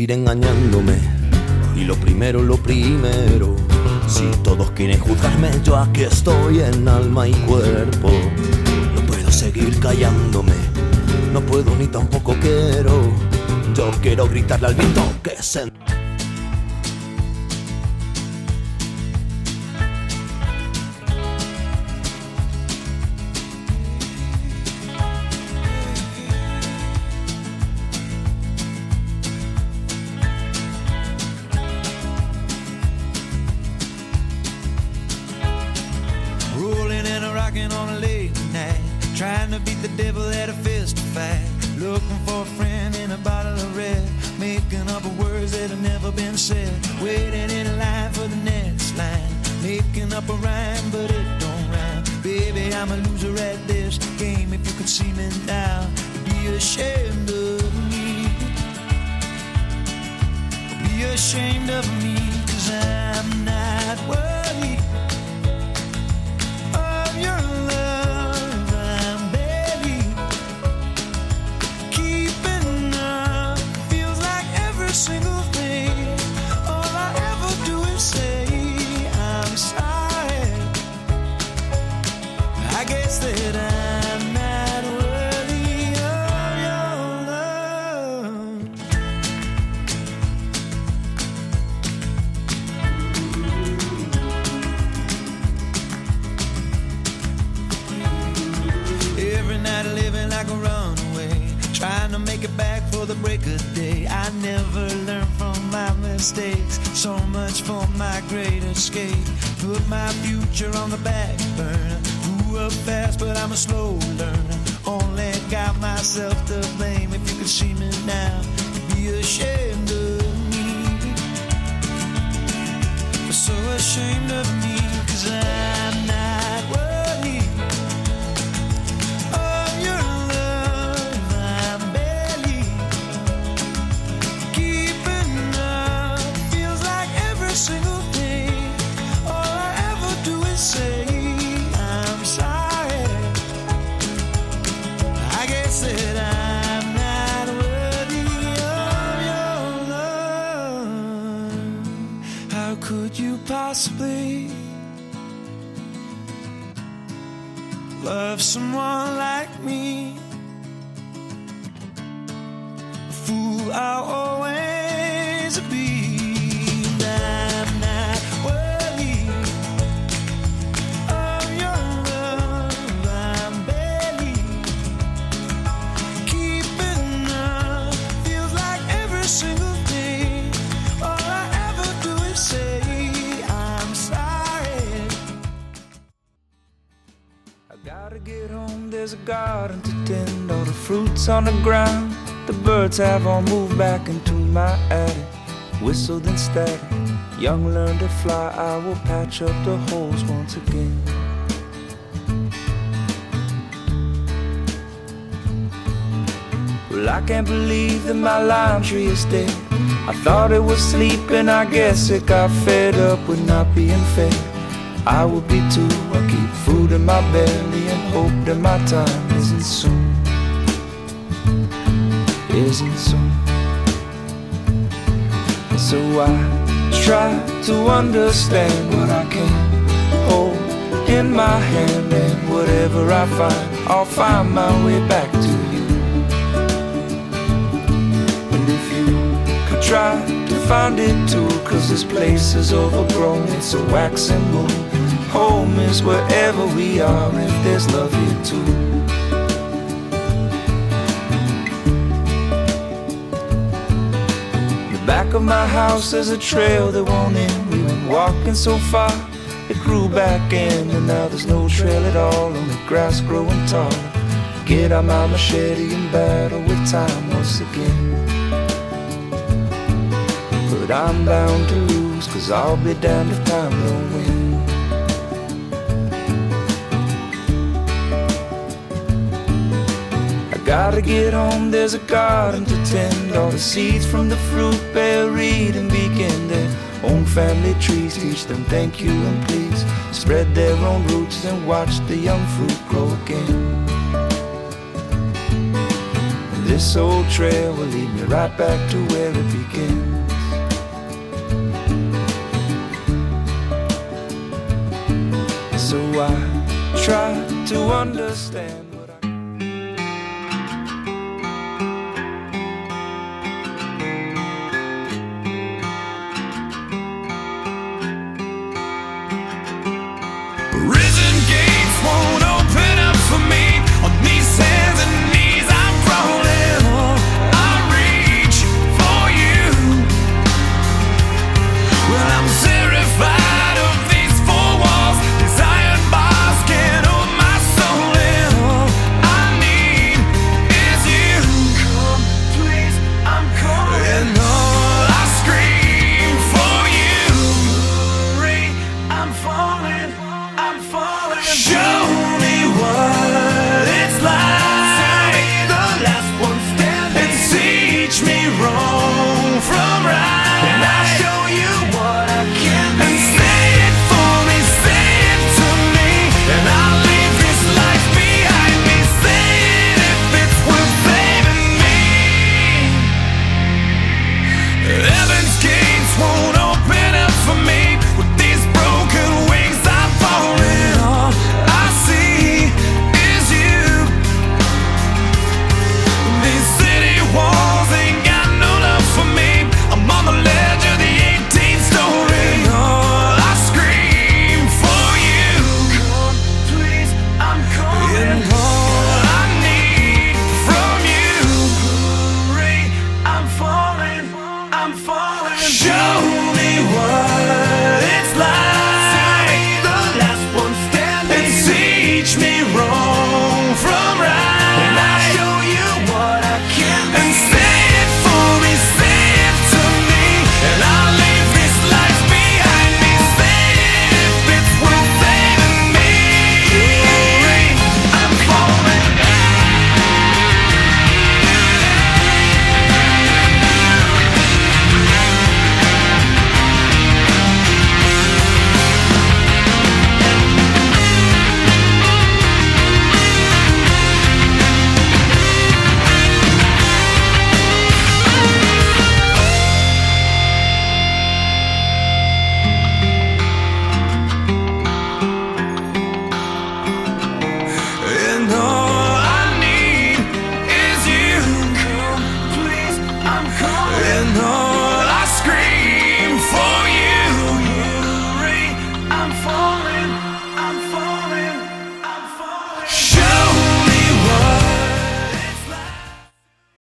seguir engañándome. Y lo primero, si todos quieren juzgarme, yo aquí estoy en alma y cuerpo. No puedo seguir callándome, no puedo ni tampoco quiero. Yo quiero gritarle al viento que se... On a late night, trying to beat the devil at a fist fight, looking for a friend in a bottle of red, making up words that have never been said, waiting in line for the next line, making up a rhyme but it don't rhyme. Baby, I'm a loser at this game. If you could see me now, you'd be ashamed of me, be ashamed of me, 'cause I'm not worthy of your love. I'm barely keeping up. Feels like every single day, all I ever do is say I'm sorry. I guess that I'm not worthy of your love. Every night living like a runaway, trying to make it back for the break of day. I never learn from my mistakes, so much for my great escape. Put my future on the back burner, grew up fast but I'm a slow learner. Only got myself to blame. If you could see me now, you'd be ashamed of me, so ashamed of me, 'cause I'm not worthy of your love. I'm barely keeping up. Feels like every single day, all I ever do is say I'm sorry. I guess that I'm not worthy of your love. How could you possibly love someone like me? A fool I'll always be. I'm not worthy of your love. I'm barely keeping up. Feels like every single day, all I ever do is say I'm sorry. I gotta get home, there's a garden to tend, all the fruits on the ground. The birds have all moved back into my attic, whistled and static. Young learn to fly, I will patch up the holes once again. Well, I can't believe that my lime tree is dead. I thought it was sleeping, I guess it got fed up with not being fed. I will be too, I keep food in my belly and hope that my time isn't soon, isn't soon. So I try to understand what I can hold in my hand, and whatever I find, I'll find my way back to you. And if you could try to find it too, 'cause this place is overgrown, it's a waxing moon. Home is wherever we are, if there's love here too. The back of my house is a trail that won't end. We went walking so far, it grew back in, and now there's no trail at all, only grass growing taller. Get out my machete and battle with time once again. But I'm bound to lose, 'cause I'll be damned if time don't win. Gotta get home, there's a garden to tend, all the seeds from the fruit buried and begin their own family trees. Teach them thank you and please, spread their own roots and watch the young fruit grow again. this old trail will lead me right back to where it begins. So I try to understand what I Prison gates won't open up for me. On these hands and knees I'm crawling. I reach for you. Well, I'm terrified of these four walls. These iron bars can't hold my soul in. All I need is you. Come, please, I'm calling. And all I scream for you. Hurry, I'm falling. I'm falling. Show me what it's like. The last one standing. And teach me wrong from right. And I'll show you what I can be. And say it for me, say it to me. And I'll leave this life behind me. Say it if it's worth saving me. Heaven's gates won't open up for me. With these broken wings I'm falling. All I see is you. These city walls ain't got no love for me. I'm on the ledge of the 18th story. All I scream for you. Come, please, I'm calling. And all I need from you. Hurry, I'm falling. I'm falling. Show me what it's like. The last one standing. And teach me wrong from right. And I'll show you what I can be. And say it for me, say it to me. And I'll leave this life behind me. Say it if it's worth saving me. Hurry, I'm falling. And all I need is you. Come, please, I'm calling. And all